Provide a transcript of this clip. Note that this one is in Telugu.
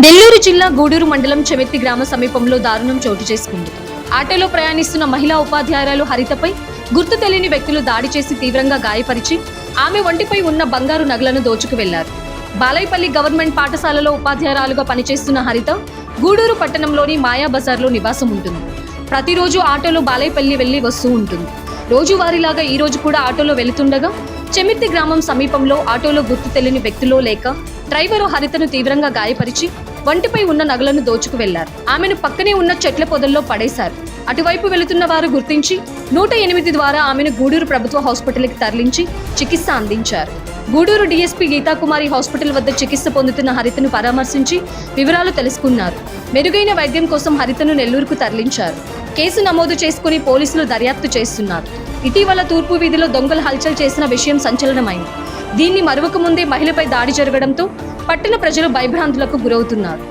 నెల్లూరు జిల్లా గూడూరు మండలం చెమెత్తి గ్రామ సమీపంలో దారుణం చోటు చేసుకుంది. ఆటోలో ప్రయాణిస్తున్న మహిళా ఉపాధ్యాయురాలు హరితపై గుర్తు తెలియని వ్యక్తులు దాడి చేసి తీవ్రంగా గాయపరిచి ఆమె ఒంటిపై ఉన్న బంగారు నగలను దోచుకు వెళ్లారు. బాలైపల్లి గవర్నమెంట్ పాఠశాలలో ఉపాధ్యాయురాలుగా పనిచేస్తున్న హరిత గూడూరు పట్టణంలోని మాయా బజార్లో నివాసం ఉంటుంది. ప్రతిరోజు ఆటోలో బాలైపల్లి వెళ్లి వస్తూ ఉంటుంది. రోజువారీలాగా ఈ రోజు కూడా ఆటోలో వెళుతుండగా చెమెత్తి గ్రామం సమీపంలో ఆటోలో గుర్తు తెలియని వ్యక్తులు లేక డ్రైవరు హరితను తీవ్రంగా గాయపరిచి ఒంటిపై ఉన్న నగలను దోచుకు వెళ్లారు. ఆమెను పక్కనే ఉన్న చెట్ల పొదల్లో పడేశారు. అటువైపు వెళుతున్న వారు గుర్తించి 108 ద్వారా ఆమెను గూడూరు ప్రభుత్వ హాస్పిటల్కి తరలించి చికిత్స అందించారు. గూడూరు డీఎస్పీ గీతాకుమారి హాస్పిటల్ వద్ద చికిత్స పొందుతున్న హరితను పరామర్శించి వివరాలు తెలుసుకున్నారు. మెరుగైన వైద్యం కోసం హరితను నెల్లూరుకు తరలించారు. కేసు నమోదు చేసుకుని పోలీసులు దర్యాప్తు చేస్తున్నారు. ఇటీవల తూర్పు వీధిలో దొంగలు హల్చల్ చేసిన విషయం సంచలనమైంది. దీన్ని మరొక ముందే మహిళపై దాడి జరగడంతో పట్టణ ప్రజలు భయభ్రాంతులకు గురవుతున్నారు.